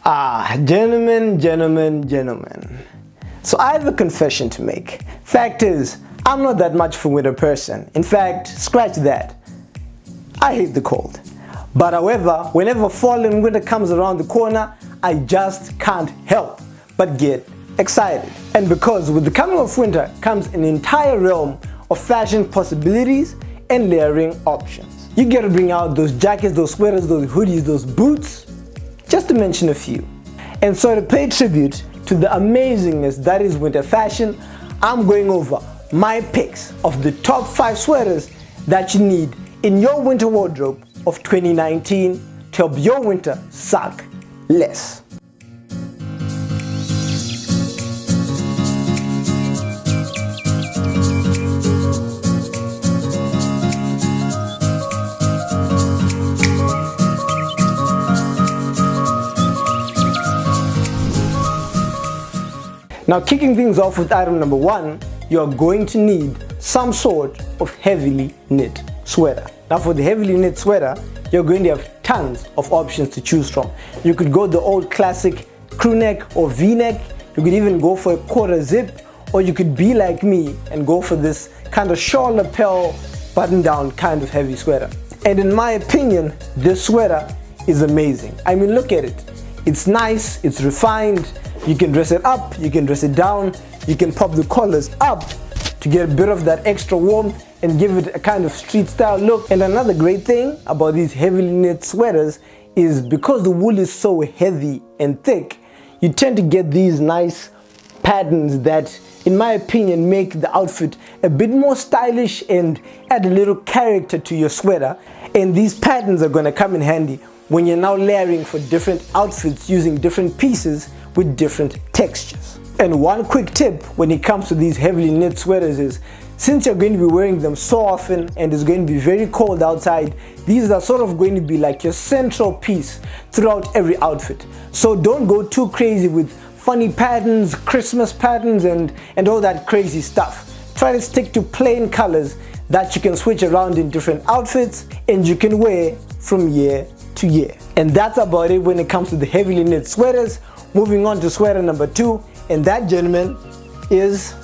Gentlemen. So I have a confession to make. Fact is, I'm not that much of a winter person. In fact, scratch that. I hate the cold. But however, whenever fall and winter comes around the corner, I just can't help but get excited. And because with the coming of winter comes an entire realm of fashion possibilities and layering options. You gotta bring out those jackets, those sweaters, those hoodies, those boots, just to mention a few. And so to pay tribute to the amazingness that is winter fashion, I'm going over my picks of the top 5 sweaters that you need in your winter wardrobe of 2019 to help your winter suck less. Now, kicking things off with item number 1, you're going to need some sort of heavily knit sweater. Now, for the heavily knit sweater, you're going to have tons of options to choose from. You could go the old classic crew neck or V-neck. You could even go for a quarter zip, or you could be like me and go for this kind of shawl lapel button down kind of heavy sweater. And in my opinion, this sweater is amazing. I mean, look at it. It's nice, it's refined. You can dress it up, you can dress it down, you can pop the collars up to get a bit of that extra warmth and give it a kind of street style look. And another great thing about these heavily knit sweaters is because the wool is so heavy and thick, you tend to get these nice patterns that, in my opinion, make the outfit a bit more stylish and add a little character to your sweater. And these patterns are going to come in handy when you're now layering for different outfits using different pieces with different textures. And one quick tip when it comes to these heavily knit sweaters is, since you're going to be wearing them so often and it's going to be very cold outside, these are sort of going to be like your central piece throughout every outfit. So don't go too crazy with funny patterns, Christmas patterns and all that crazy stuff. Try to stick to plain colors that you can switch around in different outfits and you can wear from year to year. And that's about it when it comes to the heavily knit sweaters. Moving on to sweater number 2, and that, gentlemen, is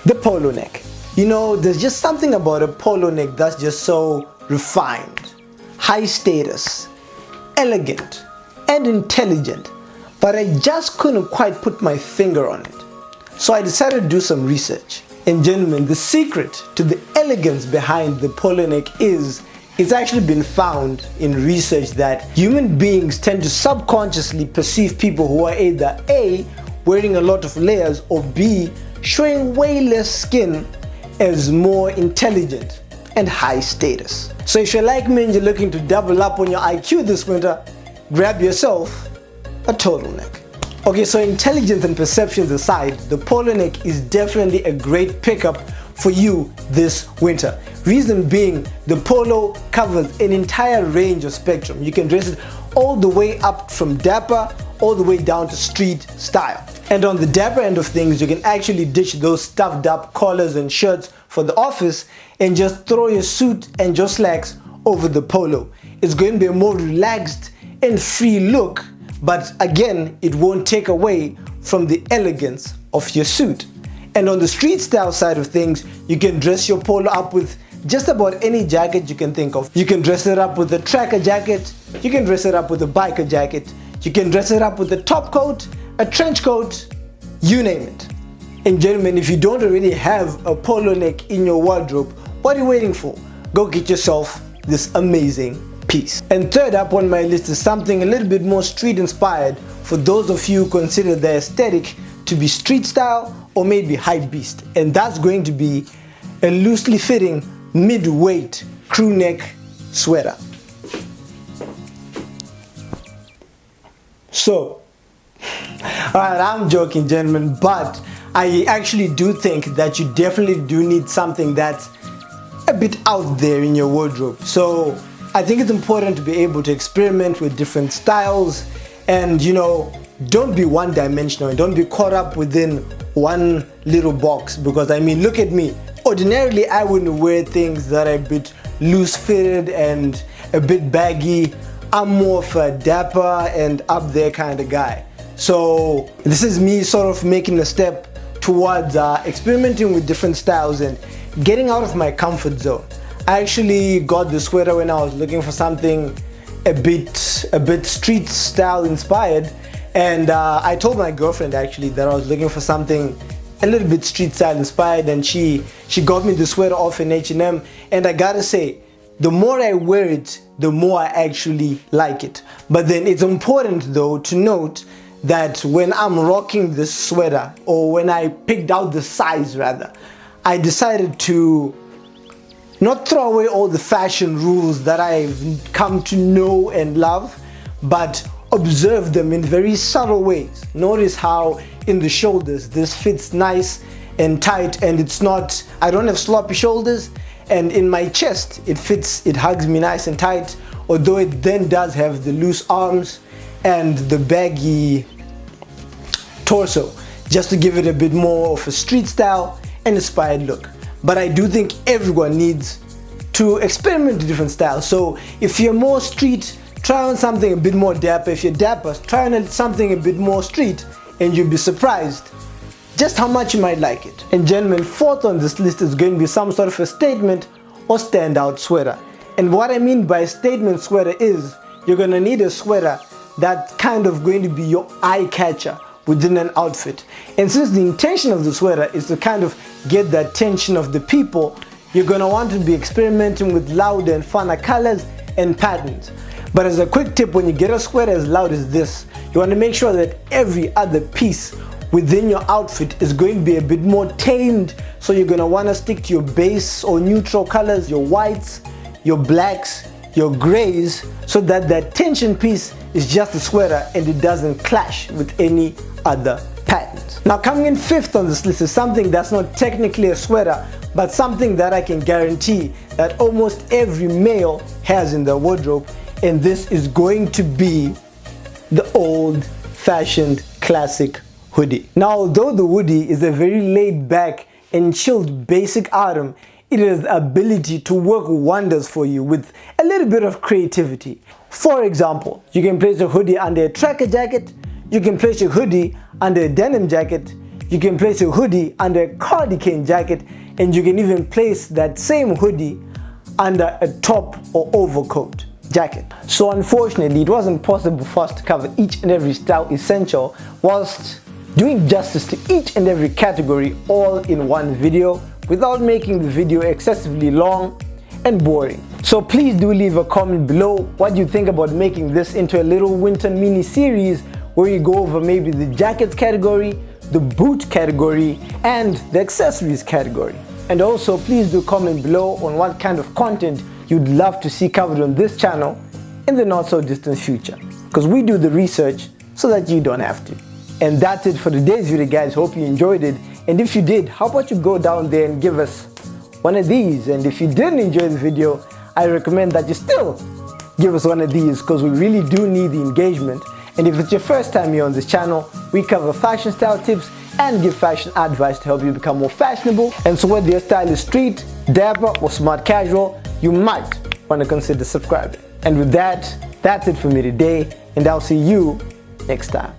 the polo neck. You know, there's just something about a polo neck that's just so refined, high status, elegant, and intelligent, but I just couldn't quite put my finger on it. So I decided to do some research. And gentlemen, the secret to the elegance behind the polo neck is, it's actually been found in research that human beings tend to subconsciously perceive people who are either A, wearing a lot of layers, or B, showing way less skin as more intelligent and high status. So if you're like me and you're looking to double up on your IQ this winter, grab yourself a turtleneck. Okay, so intelligence and perceptions aside, the polo neck is definitely a great pickup for you this winter. Reason being, the polo covers an entire range of spectrum. You can dress it all the way up from dapper all the way down to street style. And on the dapper end of things, you can actually ditch those stuffed up collars and shirts for the office and just throw your suit and your slacks over the polo. It's going to be a more relaxed and free look, but again, it won't take away from the elegance of your suit. And on the street style side of things, you can dress your polo up with just about any jacket you can think of. You can dress it up with a tracker jacket, you can dress it up with a biker jacket, you can dress it up with a top coat, a trench coat, you name it. And gentlemen, if you don't already have a polo neck in your wardrobe, what are you waiting for? Go get yourself this amazing piece. And third up on my list is something a little bit more street inspired for those of you who consider the aesthetic to be street style or maybe hype beast, and that's going to be a loosely fitting mid-weight crew neck sweater. So, alright, I'm joking, gentlemen, but I actually do think that you definitely do need something that's a bit out there in your wardrobe. So I think it's important to be able to experiment with different styles and, you know, don't be one-dimensional and don't be caught up within one little box, because I mean, look at me. Ordinarily, I wouldn't wear things that are a bit loose-fitted and a bit baggy, I'm more of a dapper and up there kind of guy. So this is me sort of making a step towards experimenting with different styles and getting out of my comfort zone. I actually got the sweater when I was looking for something a bit street style inspired, and I told my girlfriend actually that I was looking for something a little bit street style inspired, and she got me the sweater off in H&M, and I gotta say, the more I wear it, the more I actually like it. But then it's important though to note that when I'm rocking this sweater, or when I picked out the size rather, I decided to not throw away all the fashion rules that I've come to know and love, but observe them in very subtle ways. Notice how in the shoulders this fits nice and tight, and it's not, I don't have sloppy shoulders, and in my chest it fits, it hugs me nice and tight, although it then does have the loose arms and the baggy torso, just to give it a bit more of a street style and inspired look. But I do think everyone needs to experiment with different styles. So if you're more street, try on something a bit more dapper. If you're dapper, try on something a bit more street, and you'll be surprised just how much you might like it. And gentlemen, fourth on this list is going to be some sort of a statement or standout sweater. And what I mean by statement sweater is you're going to need a sweater that's kind of going to be your eye catcher within an outfit. And since the intention of the sweater is to kind of get the attention of the people, you're going to want to be experimenting with loud and funner colors and patterns. But as a quick tip, when you get a sweater as loud as this, you want to make sure that every other piece within your outfit is going to be a bit more tamed. So you're going to want to stick to your base or neutral colors, your whites, your blacks, your grays, so that that tension piece is just a sweater and it doesn't clash with any other patterns. Now, coming in fifth on this list is something that's not technically a sweater, but something that I can guarantee that almost every male has in their wardrobe, and this is going to be the old-fashioned classic hoodie. Now, although the hoodie is a very laid-back and chilled basic item, it has the ability to work wonders for you with a little bit of creativity. For example, you can place a hoodie under a tracker jacket, you can place your hoodie under a denim jacket, you can place your hoodie under a cardigan jacket, and you can even place that same hoodie under a top or overcoat jacket. So unfortunately, it wasn't possible for us to cover each and every style essential whilst doing justice to each and every category all in one video without making the video excessively long and boring. So please do leave a comment below what you think about making this into a little winter mini series where you go over maybe the jackets category, the boot category, and the accessories category. And also please do comment below on what kind of content you'd love to see covered on this channel in the not so distant future, because we do the research so that you don't have to. And that's it for today's video, guys. Hope you enjoyed it, and if you did, how about you go down there and give us one of these? And if you didn't enjoy the video, I recommend that you still give us one of these, because we really do need the engagement. And if it's your first time here on this channel, we cover fashion style tips and give fashion advice to help you become more fashionable. And so whether your style is street, dapper, or smart casual, you might want to consider subscribing. And with that, that's it for me today, and I'll see you next time.